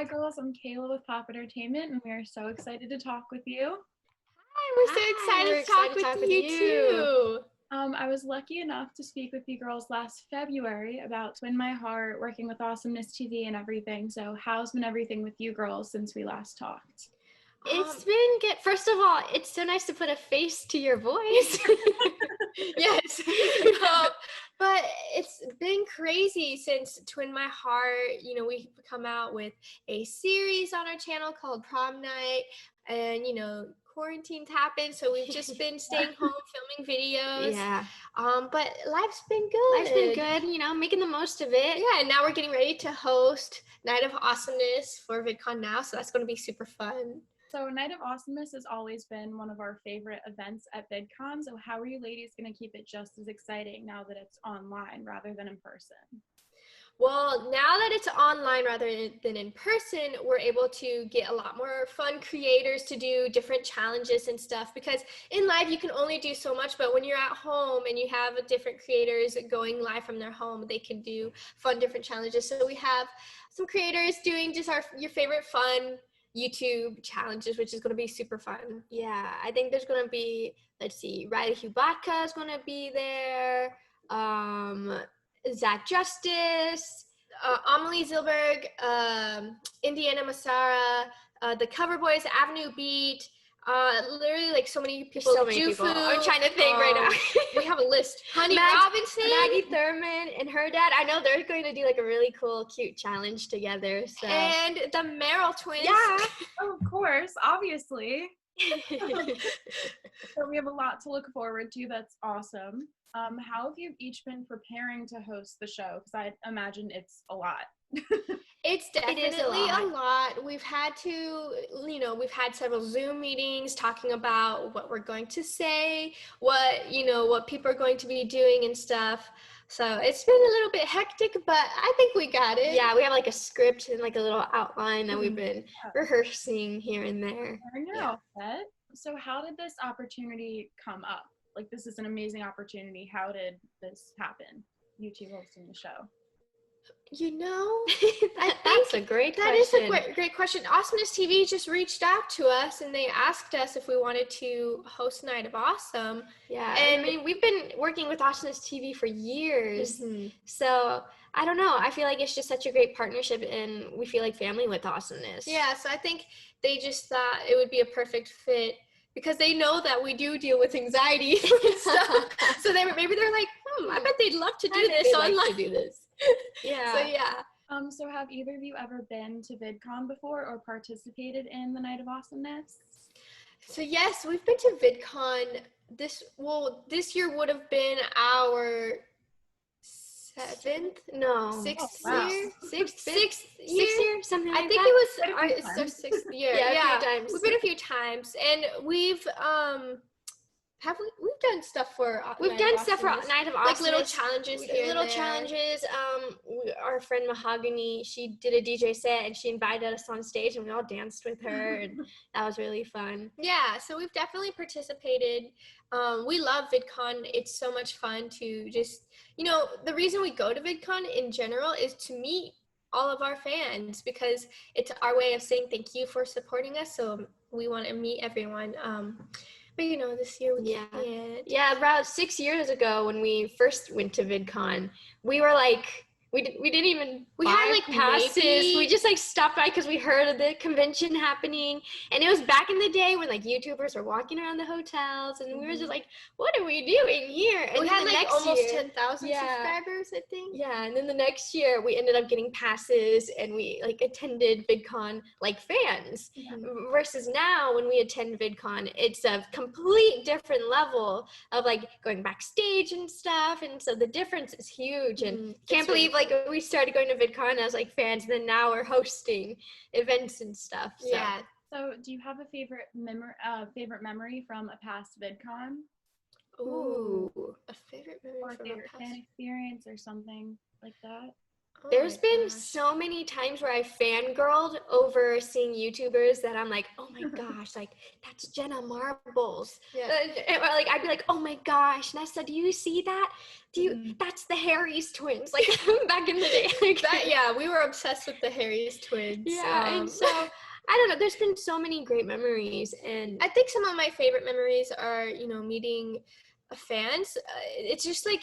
girls, I'm Kayla with Pop Entertainment, and we are so excited to talk with you. Hi, we're so excited to talk with you too. I was lucky enough to speak with you girls last February about Twin My Heart, working with AwesomenessTV and everything. So how's been everything with you girls since we last talked? It's been good. First of all, it's so nice to put a face to your voice. Yes. But it's been crazy since Twin My Heart. You know, we've come out with a series on our channel called Prom Night, and, you know, quarantine's happened, so we've just been staying home filming videos. Yeah. But life's been good. Life's been good, you know, making the most of it. Yeah, and now we're getting ready to host Night of Awesomeness for VidCon now, so that's going to be super fun. So Night of Awesomeness has always been one of our favorite events at VidCon. So how are you ladies going to keep it just as exciting now that it's online rather than in person? Well, now that it's online rather than in person, we're able to get a lot more fun creators to do different challenges and stuff, because in live you can only do so much, but when you're at home and you have different creators going live from their home, they can do fun different challenges. So we have some creators doing just your favorite fun YouTube challenges, which is going to be super fun. Yeah, I think there's going to be, let's see, Riley Hubatka is going to be there, Zach Justice, Amelie Zilberg, Indiana Massara, the Cover Boys, Avenue Beat, literally like so many people. So many people. I'm trying to think right now. We have a list. Honey Robinson, Maggie Thurman, and her dad. I know they're going to do like a really cool, cute challenge together. So. And the Merrell Twins. Yeah, oh, of course, obviously. So we have a lot to look forward to. That's awesome. How have you each been preparing to host the show? Because I imagine it's a lot. It's definitely a lot. We've had several Zoom meetings talking about what we're going to say, what people are going to be doing and stuff. So it's been a little bit hectic, but I think we got it. Yeah, we have like a script and like a little outline that we've been rehearsing here and there. So how did this opportunity come up? Like, this is an amazing opportunity. How did this happen? You two hosting the show. You know, that's a great question. That is a great question. AwesomenessTV just reached out to us and they asked us if we wanted to host Night of Awesome. Yeah, and I mean, we've been working with AwesomenessTV for years. So I don't know. I feel like it's just such a great partnership and we feel like family with Awesomeness. Yeah, so I think they just thought it would be a perfect fit, because they know that we do deal with anxiety and stuff. So maybe they're like, I bet they'd love to do this online. Yeah. So yeah. So have either of you ever been to VidCon before or participated in the Night of Awesomeness? So yes, we've been to VidCon. This year would have been our sixth year, something like that. I think it was our sixth year. Yeah, a few times. We've been a few times, and we've done stuff for Night of Awesomeness, like little challenges here and there. Challenges. Our friend Mahogany, she did a DJ set and she invited us on stage and we all danced with her and that was really fun. Yeah, so we've definitely participated. We love VidCon. It's so much fun to just, the reason we go to VidCon in general is to meet all of our fans, because it's our way of saying thank you for supporting us. So we want to meet everyone. But this year we can't. Yeah, about 6 years ago when we first went to VidCon, we were like, we didn't even had like passes. Maybe. We just like stopped by because we heard of the convention happening, and it was back in the day when like YouTubers were walking around the hotels, and we were just like, what are we doing here? And we had like almost 10,000 subscribers, I think. Yeah, and then the next year we ended up getting passes and we like attended VidCon like fans. Versus now when we attend VidCon, it's a complete different level of like going backstage and stuff, and so the difference is huge. And can't believe like we started going to VidCon as like fans, and then now we're hosting events and stuff. So. Yeah. So do you have a favorite memory from a past VidCon? Ooh, a favorite memory or a from favorite fan experience or something like that? Oh There's my been gosh. so many times where I fangirled over seeing YouTubers that I'm like, oh my gosh, like that's Jenna Marbles. Yeah. Or like I'd be like, oh my gosh, Nessa, do you see that? That's the Harry's twins, like back in the day. Like, Yeah, we were obsessed with the Harry's twins. yeah, and so I don't know. There's been so many great memories, and I think some of my favorite memories are, meeting fans. It's just like,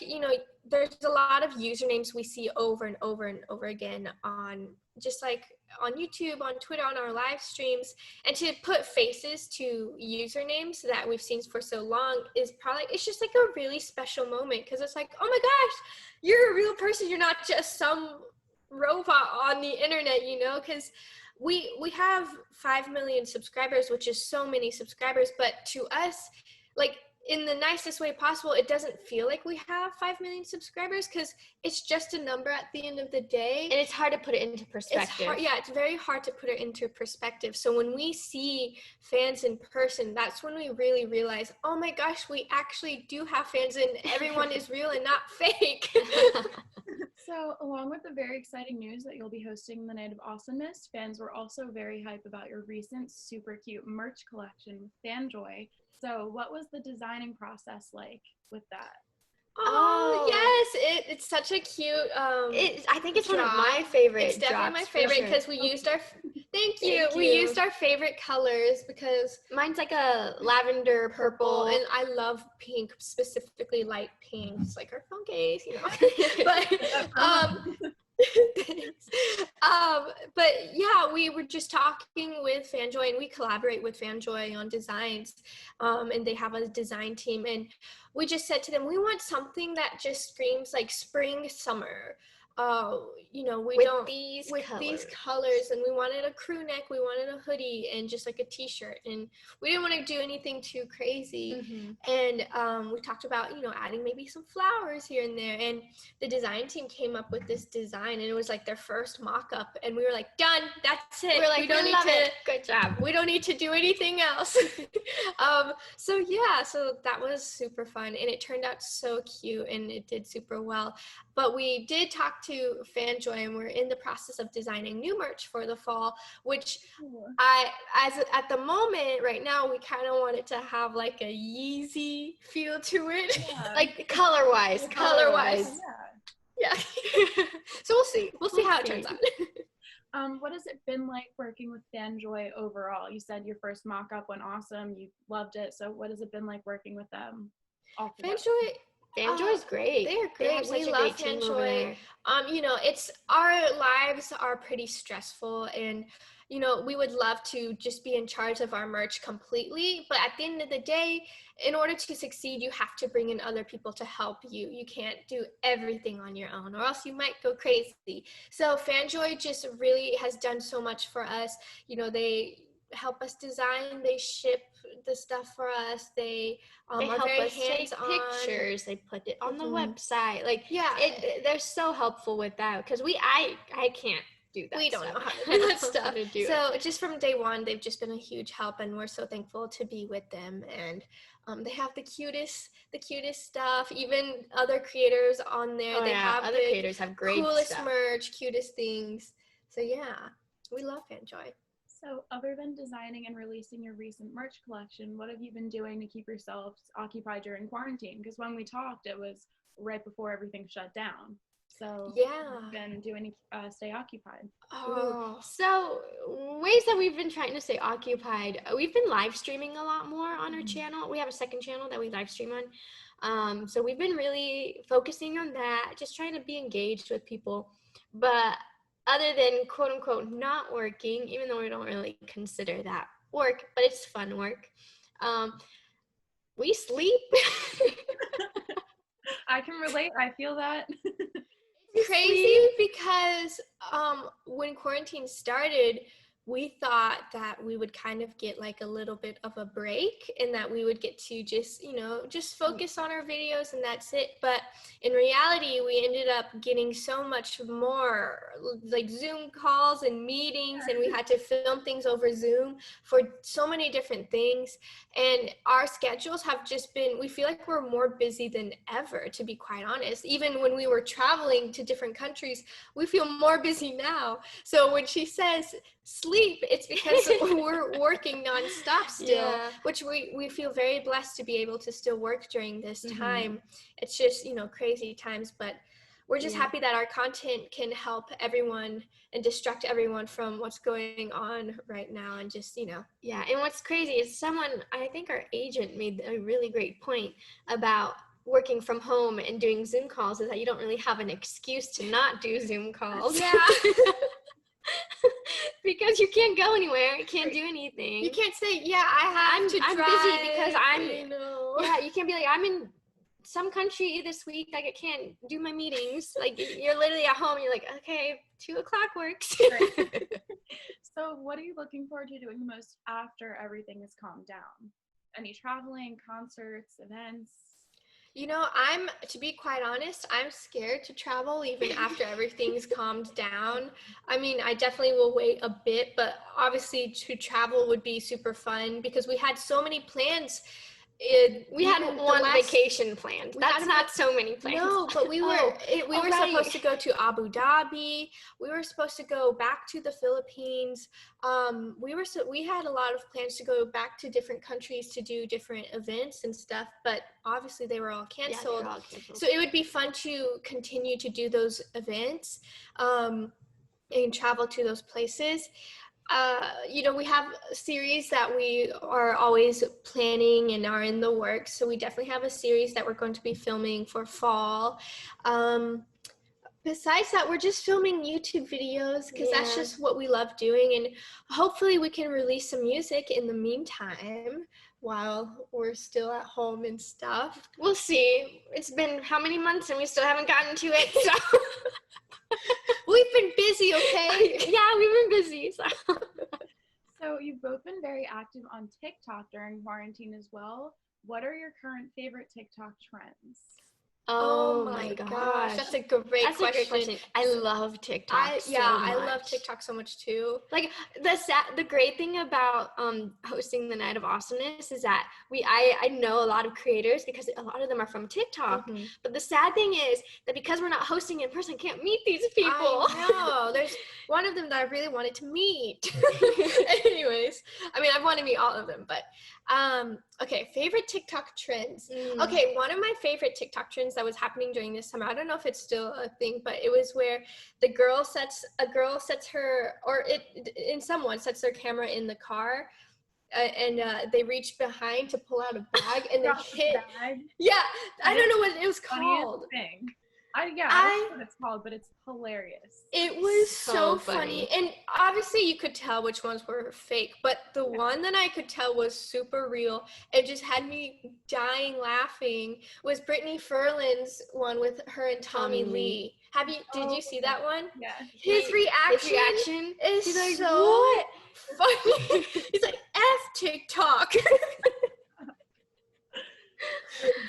there's a lot of usernames we see over and over and over again on just like on YouTube, on Twitter, on our live streams, and to put faces to usernames that we've seen for so long is probably, it's just like a really special moment, because it's like, oh my gosh, you're a real person. You're not just some robot on the internet, because we have 5 million subscribers, which is so many subscribers, but to us, like, in the nicest way possible, it doesn't feel like we have 5 million subscribers, because it's just a number at the end of the day. and it's hard to put it into perspective. It's hard, it's very hard to put it into perspective. So when we see fans in person, that's when we really realize, oh my gosh, we actually do have fans, and everyone is real and not fake. So, along with the very exciting news that you'll be hosting the Night of Awesomeness, fans were also very hype about your recent super cute merch collection with FanJoy. So, what was the designing process like with that? Oh, yes, it's such a cute I think it's one of drop. my favorite. It's definitely my drops, for favorite, sure. because we used our Thank we used our favorite colors, because Mine's like a lavender purple, and I love pink, specifically light pink. It's like our phone case, but thanks. But yeah, we were just talking with FanJoy, and we collaborate with FanJoy on designs, and they have a design team, and we just said to them, we want something that just screams like spring, summer. These colors, and we wanted a crew neck, we wanted a hoodie, and just like a t-shirt, and we didn't want to do anything too crazy. And we talked about adding maybe some flowers here and there, and the design team came up with this design, and it was like their first mock-up, and we were like, done, that's it. We're like, we don't need to good job. We don't need to do anything else. So that was super fun, and it turned out so cute, and it did super well. But we did talk to FanJoy, and we're in the process of designing new merch for the fall, which at the moment right now, we kind of want it to have like a Yeezy feel to it. Like color-wise. Yeah. So we'll see how it turns out. What has it been like working with FanJoy overall? You said your first mock-up went awesome. You loved it. So what has it been like working with them? FanJoy's great. They're great. We love FanJoy. It's our lives are pretty stressful, and we would love to just be in charge of our merch completely, but at the end of the day, in order to succeed, you have to bring in other people to help you. You can't do everything on your own, or else you might go crazy. So FanJoy just really has done so much for us. They help us design, they ship the stuff for us, they are help very us take pictures, they put it on the website, they're so helpful with that, because I can't do that. We don't know how to do that stuff. So just from day one, they've just been a huge help, and we're so thankful to be with them. And they have the cutest stuff. Even other creators on there, other creators have great coolest stuff. Merch, cutest things. So yeah, we love FanJoy. So other than designing and releasing your recent merch collection, what have you been doing to keep yourselves occupied during quarantine? Because when we talked, it was right before everything shut down. So yeah, what have you been doing to stay occupied? So ways that we've been trying to stay occupied, we've been live streaming a lot more on our channel. We have a second channel that we live stream on. So we've been really focusing on that, just trying to be engaged with people. But other than quote unquote not working, even though we don't really consider that work, but it's fun work, we sleep. I can relate. I feel that. It's crazy because when quarantine started, we thought that we would kind of get like a little bit of a break and that we would get to just, just focus on our videos and that's it. But in reality, we ended up getting so much more like Zoom calls and meetings, and we had to film things over Zoom for so many different things. And our schedules have just been, we feel like we're more busy than ever, to be quite honest. Even when we were traveling to different countries, we feel more busy now. So when she says sleep, it's because we're working nonstop still, which we feel very blessed to be able to still work during this time. It's just, crazy times, but we're just happy that our content can help everyone and distract everyone from what's going on right now, and just, Yeah, and what's crazy is I think our agent made a really great point about working from home and doing Zoom calls, is that you don't really have an excuse to not do Zoom calls. Yeah. Because you can't go anywhere, you can't do anything. You can't say, I'm busy because I'm you can't be like, I'm in some country this week, like I can't do my meetings. Like you're literally at home, you're like, okay, 2:00 works. Right. So what are you looking forward to doing the most after everything is calmed down? Any traveling, concerts, events? To be quite honest, I'm scared to travel even after everything's calmed down. I mean, I definitely will wait a bit, but obviously to travel would be super fun because we had so many plans. We had one vacation planned. That's not so many plans. No, but we were supposed to go to Abu Dhabi. We were supposed to go back to the Philippines. We had a lot of plans to go back to different countries to do different events and stuff, but obviously they were all canceled. Yeah, canceled. So it would be fun to continue to do those events and travel to those places. We have a series that we are always planning and are in the works. So we definitely have a series that we're going to be filming for fall. Besides that, we're just filming YouTube videos because that's just what we love doing. And hopefully we can release some music in the meantime while we're still at home and stuff. We'll see. It's been how many months and we still haven't gotten to it, so... We've been busy, okay? Yeah, we've been busy. So you've both been very active on TikTok during quarantine as well. What are your current favorite TikTok trends? Oh my gosh, that's a great question. I love TikTok. I love TikTok so much too. Like the great thing about hosting the Night of Awesomeness is that I know a lot of creators because a lot of them are from TikTok. But the sad thing is that because we're not hosting in person, I can't meet these people. I know. There's one of them that I really wanted to meet. Anyways, I mean, I want to meet all of them, but okay, favorite TikTok trends. Okay, one of my favorite TikTok trends that was happening during this summer, I don't know if it's still a thing, but it was where someone sets their camera in the car and they reach behind to pull out a bag and they hit. Yeah, I don't know what it was called. Thing. I don't know what it's called, but it's hilarious. It was so funny. And obviously you could tell which ones were fake, but the one that I could tell was super real. It just had me dying laughing was Brittany Ferland's one with her and Tommy Lee. Did you see that one? Yeah. His reaction is like, so what? Funny. He's like, F TikTok.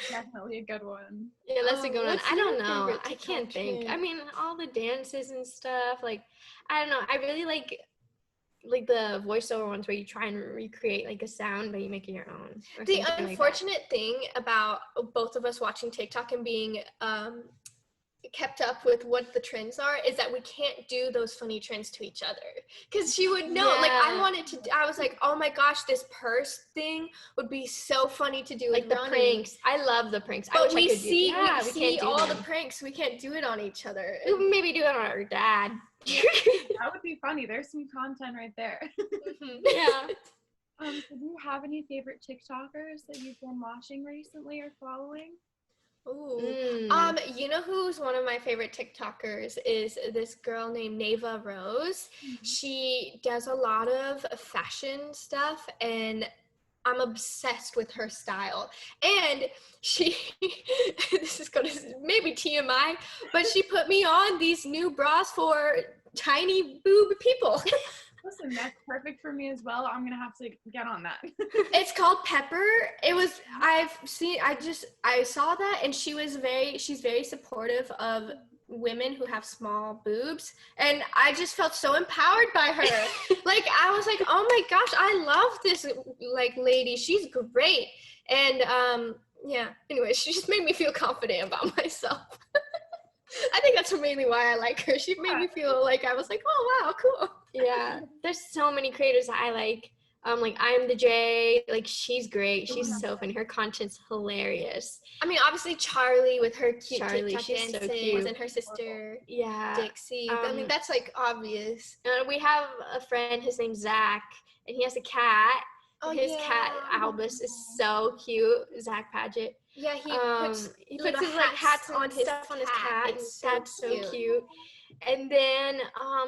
Definitely a good one. Yeah, that's a good one. I don't know. I can't think. I mean, all the dances and stuff. Like, I don't know. I really like the voiceover ones where you try and recreate like a sound, but you make it your own. The unfortunate thing about both of us watching TikTok and being kept up with what the trends are is that we can't do those funny trends to each other because she would know. Like I was like, oh my gosh, this purse thing would be so funny to do, like the pranks. I love the pranks, but we see all the pranks. We can't do it on each other. We maybe do it on our dad. That would be funny. There's some content right there. Yeah. So do you have any favorite TikTokers that you've been watching recently or following? Ooh. You know who's one of my favorite TikTokers is this girl named Neva Rose. She does a lot of fashion stuff and I'm obsessed with her style. And she, this is gonna maybe TMI, but she put me on these new bras for tiny boob people. Listen, that's perfect for me as well. I'm gonna have to get on that. It's called Pepper. I saw that, and she's very supportive of women who have small boobs, and I just felt so empowered by her. Like, I was like, oh my gosh, I love this like lady. She's great. And yeah, anyway, she just made me feel confident about myself. I think that's mainly why I like her. She made me feel like I was like, oh wow, cool. Yeah, there's so many creators that I like. Like I'm the J, like she's great. She's so funny. Her content's hilarious. I mean, obviously Charlie with her cute TikTok she's so dances cute. and her sister Yeah, Dixie. I mean, that's like obvious. we have a friend. His name's Zach, and he has a cat. Oh, his cat Albus is so cute. Zach Paget. Yeah, he puts his like hats on his cat. It's That's so cute. And then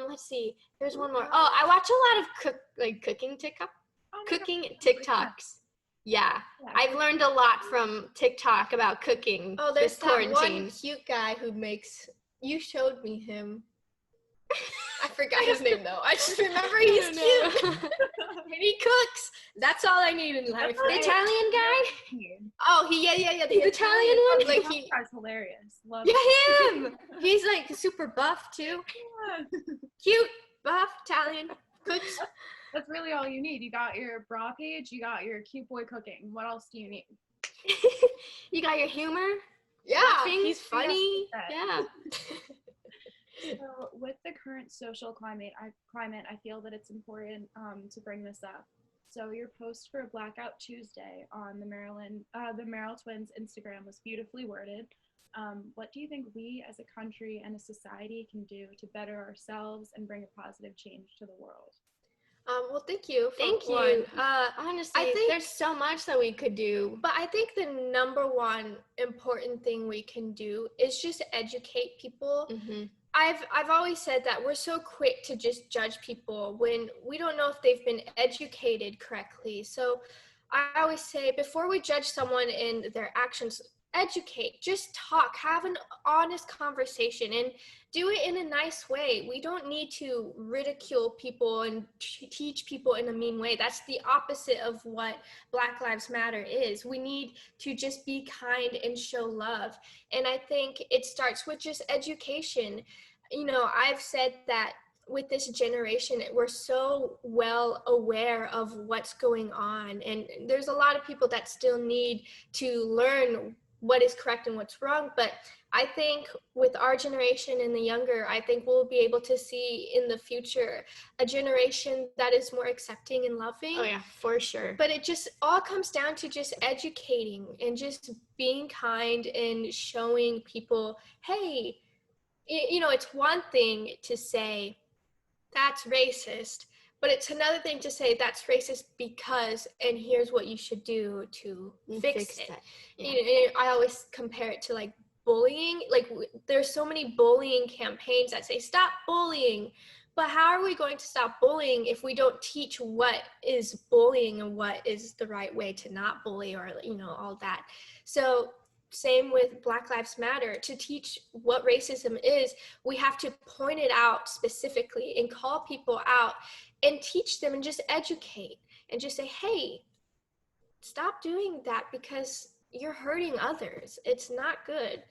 let's see. There's one more. Oh, I watch a lot of cooking TikTok. Cooking TikToks. Yeah, I've learned a lot from TikTok about cooking. Oh, there's this quarantine. That one cute guy who makes. You showed me him. I forgot his name though. I just remember he's cute. And he cooks. That's all I need in life. The Italian guy? Oh, yeah. The Italian one? Like that's hilarious. Love him. He's like super buff too. Cute, buff, Italian, cooks. That's really all you need. You got your bra page, you got your cute boy cooking. What else do you need? You got your humor? Yeah, laughing. He's funny. Yeah. So with the current social climate, I feel that it's important to bring this up. So your post for Blackout Tuesday on the Merrell Twins Instagram was beautifully worded. What do you think we as a country and a society can do to better ourselves and bring a positive change to the world? Well, thank you. Thank you. Honestly, I think there's so much that we could do. But I think the number one important thing we can do is just educate people. Mm-hmm. I've always said that we're so quick to just judge people when we don't know if they've been educated correctly. So I always say, before we judge someone in their actions, educate, just talk, have an honest conversation, and do it in a nice way. We don't need to ridicule people and teach people in a mean way. That's the opposite of what Black Lives Matter is. We need to just be kind and show love. And I think it starts with just education. You know, I've said that with this generation, we're so well aware of what's going on. And there's a lot of people that still need to learn what is correct and what's wrong. But I think with our generation and the younger, I think we'll be able to see in the future a generation that is more accepting and loving. Oh yeah, for sure. But it just all comes down to just educating and just being kind and showing people, hey, you know, it's one thing to say that's racist, but it's another thing to say that's racist because, and here's what you should do to fix it. Yeah. You know, I always compare it to like bullying. Like there's so many bullying campaigns that say stop bullying, but how are we going to stop bullying if we don't teach what is bullying and what is the right way to not bully, or, you know, all that. So same with Black Lives Matter. To teach what racism is, we have to point it out specifically and call people out and teach them and just educate and just say, hey, stop doing that because you're hurting others. It's not good.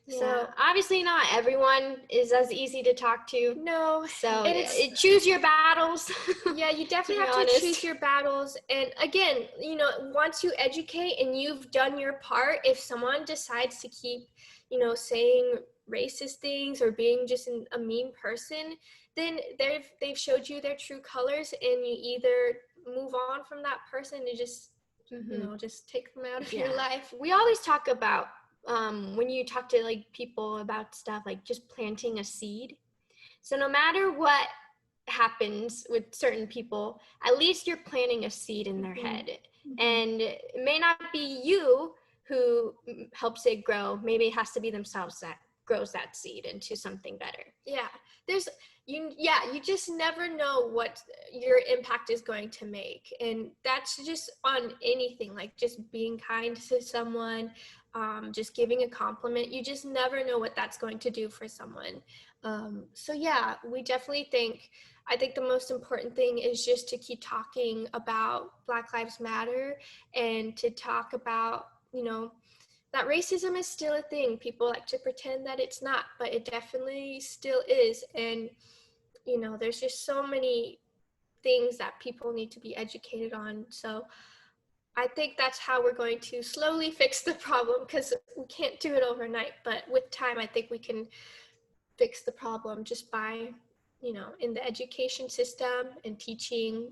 Yeah. So obviously not everyone is as easy to talk to. No. So choose your battles. Yeah, you definitely have to choose your battles. And again, you know, once you educate and you've done your part, if someone decides to keep, you know, saying racist things or being just a mean person, then they've showed you their true colors, and you either move on from that person and just, you know, just take them out of your life. We always talk about when you talk to like people about stuff, like just planting a seed. So no matter what happens with certain people, at least you're planting a seed in their head. And it may not be you who helps it grow. Maybe it has to be themselves that grows that seed into something better. Yeah, you just never know what your impact is going to make. And that's just on anything, like just being kind to someone, just giving a compliment. You just never know what that's going to do for someone. So yeah, I think the most important thing is just to keep talking about Black Lives Matter, and to talk about, that racism is still a thing. People like to pretend that it's not, but it definitely still is. And, there's just so many things that people need to be educated on. So I think that's how we're going to slowly fix the problem, because we can't do it overnight. But with time, I think we can fix the problem just by, in the education system and teaching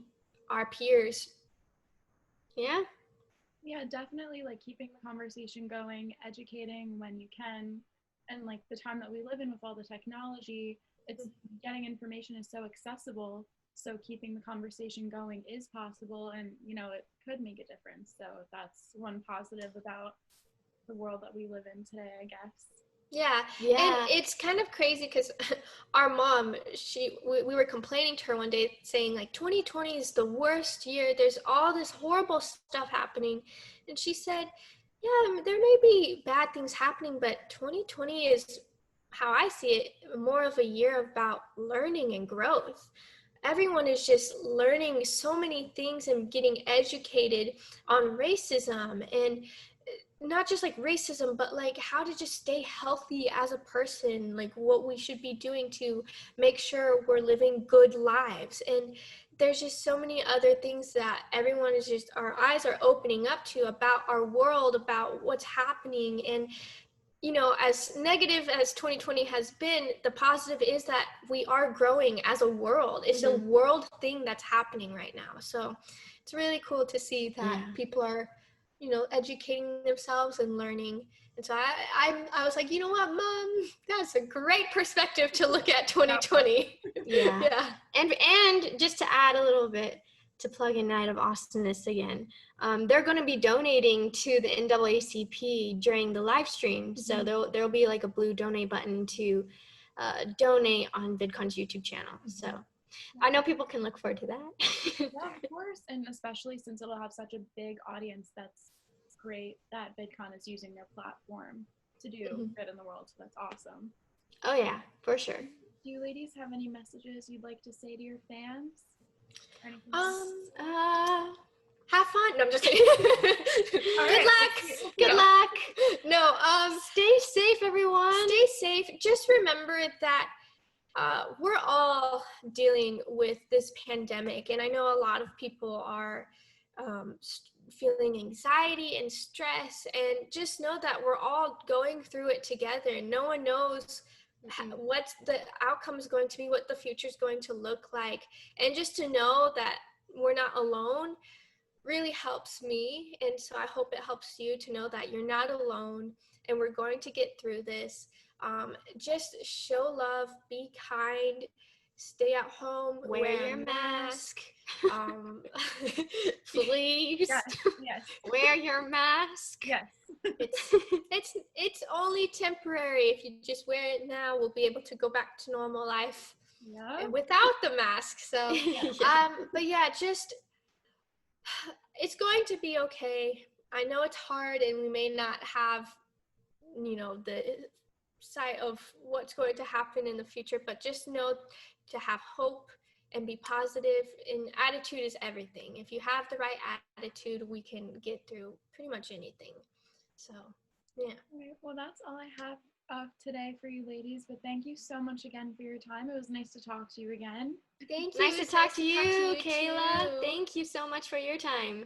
our peers. Yeah. Yeah, definitely, like keeping the conversation going, educating when you can, and like the time that we live in with all the technology, it's getting information is so accessible. So keeping the conversation going is possible, and it could make a difference. So that's one positive about the world that we live in today, I guess. Yeah. And it's kind of crazy because our mom, we were complaining to her one day saying like 2020 is the worst year. There's all this horrible stuff happening. And she said, yeah, there may be bad things happening, but 2020 is, how I see it, more of a year about learning and growth. Everyone is just learning so many things and getting educated on racism, and not just like racism, but like how to just stay healthy as a person, like what we should be doing to make sure we're living good lives. And there's just so many other things that everyone is just, our eyes are opening up to about our world, about what's happening. And as negative as 2020 has been, the positive is that we are growing as a world. It's a world thing that's happening right now. So it's really cool to see that people are, educating themselves and learning. And so I was like, you know what, Mom, that's a great perspective to look at 2020. Yeah. And just to add a little bit, to plug in Night of Awesomeness again, they're going to be donating to the NAACP during the live stream. So there'll be like a blue donate button to donate on VidCon's YouTube channel. So I know people can look forward to that. Yeah, of course. And especially since it'll have such a big audience, that's great that VidCon is using their platform to do good in the world. So that's awesome. Oh yeah, for sure. Do you ladies have any messages you'd like to say to your fans? Have fun. No, I'm just kidding. Good luck. Good luck. No, stay safe, everyone. Stay safe. Just remember that we're all dealing with this pandemic, and I know a lot of people are feeling anxiety and stress, and just know that we're all going through it together. No one knows what the outcome is going to be, what the future is going to look like, and just to know that we're not alone really helps me. And so I hope it helps you to know that you're not alone, and we're going to get through this. Just show love, be kind, stay at home, wear your mask. Please. Yes. Wear your mask. Yes. It's only temporary. If you just wear it now, we'll be able to go back to normal life without the mask. So but yeah, just, it's going to be okay. I know it's hard, and we may not have the sight of what's going to happen in the future, but just know to have hope and be positive. And attitude is everything. If you have the right attitude, we can get through pretty much anything. So yeah. Right, well, that's all I have today for you ladies, but thank you so much again for your time. It was nice to talk to you again. Thank you. Nice to talk to you, Kayla. Thank you so much for your time.